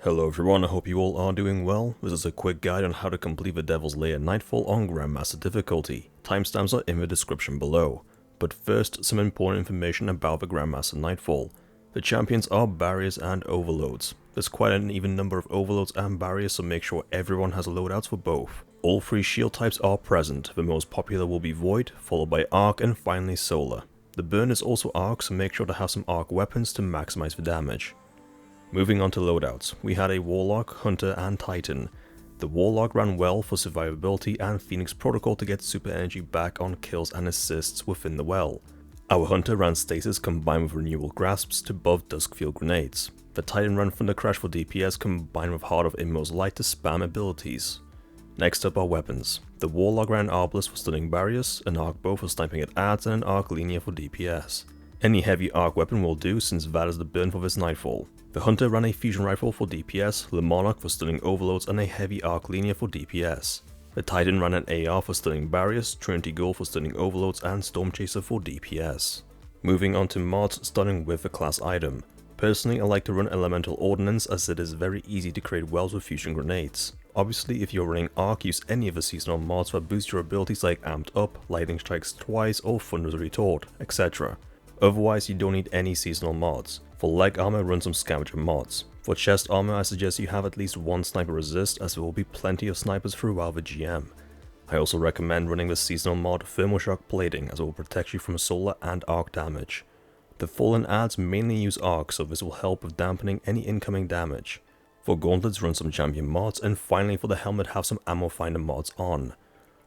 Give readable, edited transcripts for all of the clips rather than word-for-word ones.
Hello everyone, I hope you all are doing well. This is a quick guide on how to complete the Devil's Lair Nightfall on Grandmaster difficulty. Timestamps are in the description below. But first, some important information about the Grandmaster Nightfall. The champions are barriers and overloads. There's quite an even number of overloads and barriers, so make sure everyone has loadouts for both. All three shield types are present. The most popular will be Void, followed by Arc, and finally Solar. The burn is also Arc, so make sure to have some Arc weapons to maximize the damage. Moving on to loadouts, we had a Warlock, Hunter and Titan. The Warlock ran well for survivability and Phoenix Protocol to get super energy back on kills and assists within the well. Our Hunter ran Stasis combined with Renewal Grasps to buff Duskfield grenades. The Titan ran Thunder Crash for DPS combined with Heart of Inmost Light to spam abilities. Next up are weapons. The Warlock ran Arbalest for stunning barriers, an Arc Bow for sniping at adds, and an Arc Linear for DPS. Any heavy arc weapon will do since that is the burn for this Nightfall. The Hunter ran a Fusion Rifle for DPS, the Monarch for stunning overloads, and a heavy arc linear for DPS. The Titan ran an AR for stunning barriers, Trinity Gold for stunning overloads, and Storm Chaser for DPS. Moving on to mods, starting with the class item. Personally, I like to run Elemental Ordnance as it is very easy to create wells with fusion grenades. Obviously, if you're running Arc, use any of the seasonal mods that boost your abilities like Amped Up, Lightning Strikes Twice, or Thunder's Retort, etc. Otherwise, you don't need any seasonal mods. For leg armor, run some scavenger mods. For chest armor, I suggest you have at least one sniper resist, as there will be plenty of snipers throughout the GM. I also recommend running the seasonal mod Thermal Shock Plating, as it will protect you from solar and arc damage. The Fallen adds mainly use arc, so this will help with dampening any incoming damage. For gauntlets, run some champion mods, and finally for the helmet, have some ammo finder mods on.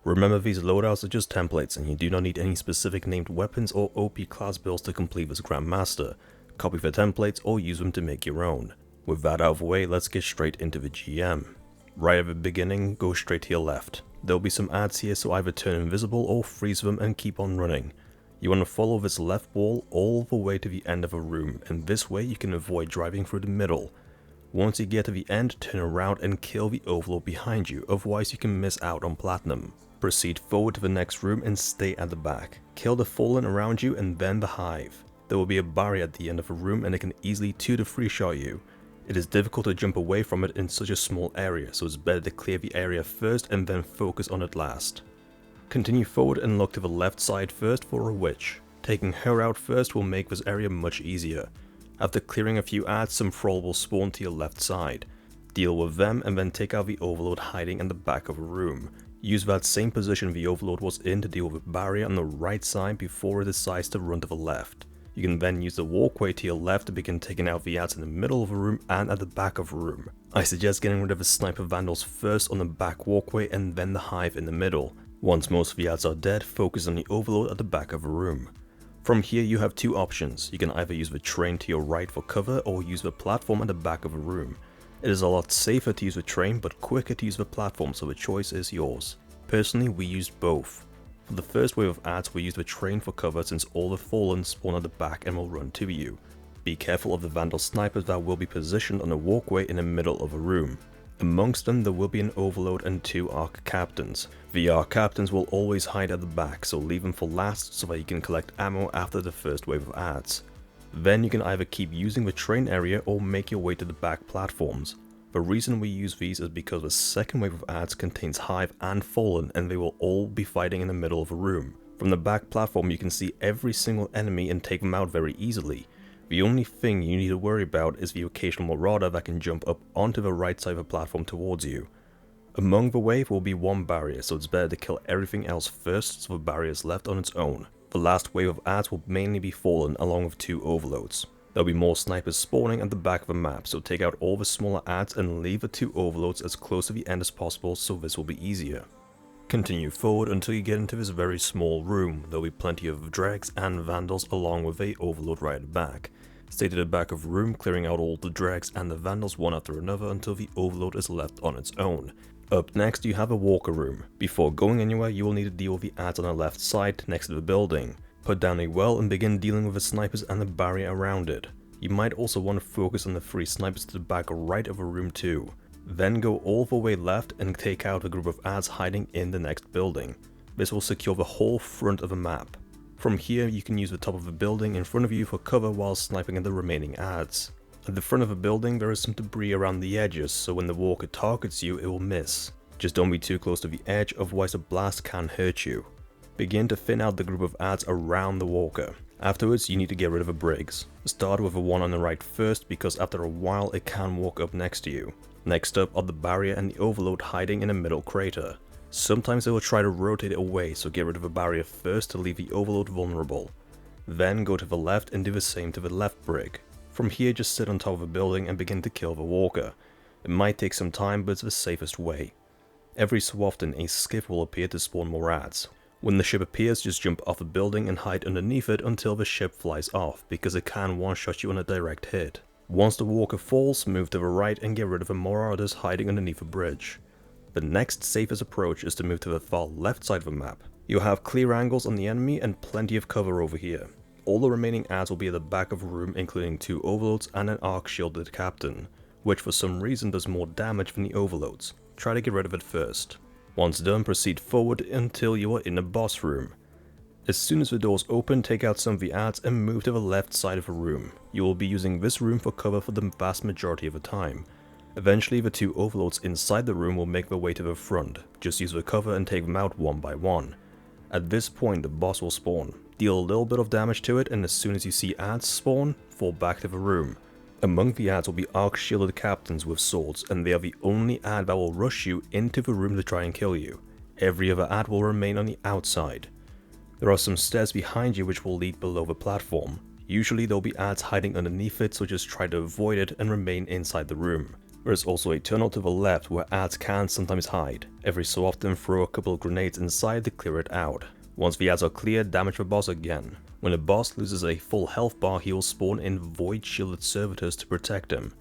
Remember, these loadouts are just templates and you do not need any specific named weapons or OP class builds to complete this Grandmaster. Copy the templates or use them to make your own. With that out of the way, let's get straight into the GM. Right at the beginning, go straight to your left. There will be some adds here, so either turn invisible or freeze them and keep on running. You want to follow this left wall all the way to the end of a room, and this way you can avoid driving through the middle. Once you get to the end, turn around and kill the overlord behind you, otherwise you can miss out on platinum. Proceed forward to the next room and stay at the back. Kill the Fallen around you and then the Hive. There will be a barrier at the end of a room and it can easily 2 to 3 shot you. It is difficult to jump away from it in such a small area, so it's better to clear the area first and then focus on it last. Continue forward and look to the left side first for a witch. Taking her out first will make this area much easier. After clearing a few adds, some thrall will spawn to your left side. Deal with them and then take out the overlord hiding in the back of a room. Use that same position the overlord was in to deal with the barrier on the right side before it decides to run to the left. You can then use the walkway to your left to begin taking out the adds in the middle of a room and at the back of a room. I suggest getting rid of the sniper vandals first on the back walkway and then the hive in the middle. Once most of the adds are dead, focus on the overlord at the back of a room. From here you have two options. You can either use the train to your right for cover or use the platform at the back of a room. It is a lot safer to use the train but quicker to use the platform, so the choice is yours. Personally, we used both. For the first wave of adds, we used the train for cover since all the Fallen spawn at the back and will run to you. Be careful of the Vandal snipers that will be positioned on a walkway in the middle of a room. Amongst them there will be an overload and 2 Arc Captains. The Arc Captains will always hide at the back, so leave them for last so that you can collect ammo after the first wave of adds. Then you can either keep using the train area or make your way to the back platforms. The reason we use these is because the second wave of adds contains Hive and Fallen and they will all be fighting in the middle of a room. From the back platform you can see every single enemy and take them out very easily. The only thing you need to worry about is the occasional marauder that can jump up onto the right side of the platform towards you. Among the wave will be one barrier, so it's better to kill everything else first so the barrier is left on its own. The last wave of adds will mainly be Fallen along with 2 overloads. There will be more snipers spawning at the back of the map, so take out all the smaller adds and leave the 2 overloads as close to the end as possible so this will be easier. Continue forward until you get into this very small room. There will be plenty of dregs and vandals along with a overload right at the back. Stay to the back of the room, clearing out all the dregs and the vandals one after another until the overload is left on its own. Up next you have a walker room. Before going anywhere you will need to deal with the adds on the left side next to the building. Put down a well and begin dealing with the snipers and the barrier around it. You might also want to focus on the 3 snipers to the back right of a room too. Then go all the way left and take out a group of adds hiding in the next building. This will secure the whole front of the map. From here you can use the top of the building in front of you for cover while sniping at the remaining adds. At the front of a building there is some debris around the edges, so when the walker targets you it will miss. Just don't be too close to the edge, otherwise a blast can hurt you. Begin to thin out the group of ads around the walker. Afterwards you need to get rid of a Briggs. Start with a one on the right first, because after a while it can walk up next to you. Next up are the barrier and the overload hiding in a middle crater. Sometimes it will try to rotate it away, so get rid of a barrier first to leave the overload vulnerable. Then go to the left and do the same to the left brig. From here just sit on top of a building and begin to kill the walker. It might take some time, but it's the safest way. Every so often a skiff will appear to spawn more ads. When the ship appears, just jump off a building and hide underneath it until the ship flies off, because it can one-shot you on a direct hit. Once the walker falls, move to the right and get rid of the marauders hiding underneath a bridge. The next safest approach is to move to the far left side of the map. You'll have clear angles on the enemy and plenty of cover over here. All the remaining ads will be at the back of a room, including 2 overloads and an arc shielded captain, which for some reason does more damage than the overloads. Try to get rid of it first. Once done, proceed forward until you are in the boss room. As soon as the doors open, take out some of the ads and move to the left side of the room. You will be using this room for cover for the vast majority of the time. Eventually the 2 overloads inside the room will make their way to the front. Just use the cover and take them out one by one. At this point the boss will spawn. Deal a little bit of damage to it, and as soon as you see ads spawn, fall back to the room. Among the ads will be arc shielded captains with swords, and they are the only ad that will rush you into the room to try and kill you. Every other ad will remain on the outside. There are some stairs behind you which will lead below the platform. Usually there will be ads hiding underneath it, so just try to avoid it and remain inside the room. There is also a tunnel to the left where ads can sometimes hide. Every so often throw a couple of grenades inside to clear it out. Once the ads are cleared, damage the boss again. When the boss loses a full health bar, he will spawn in void shielded servitors to protect him.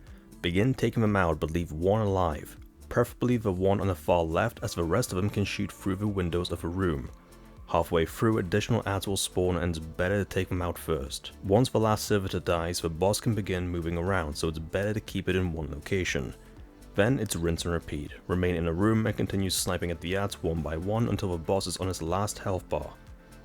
Begin taking them out, but leave one alive. Preferably the one on the far left, as the rest of them can shoot through the windows of a room. Halfway through, additional ads will spawn, and it's better to take them out first. Once the last servitor dies, the boss can begin moving around, so it's better to keep it in one location. Then it's rinse and repeat. Remain in a room and continue sniping at the ads one by one until the boss is on his last health bar.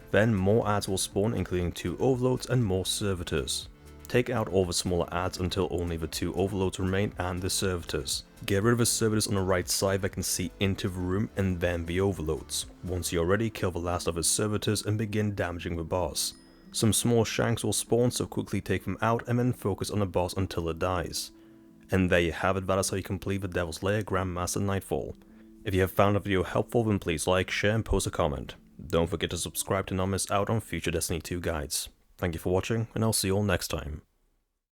Then more ads will spawn, including 2 overloads and more servitors. Take out all the smaller ads until only the 2 overloads remain and the servitors. Get rid of the servitors on the right side that can see into the room, and then the overloads. Once you're ready, kill the last of the servitors and begin damaging the boss. Some small shanks will spawn, so quickly take them out and then focus on the boss until it dies. And there you have it, that is how you complete the Devil's Lair Grandmaster Nightfall. If you have found the video helpful, then please like, share and post a comment. Don't forget to subscribe to not miss out on future Destiny 2 guides. Thank you for watching, and I'll see you all next time.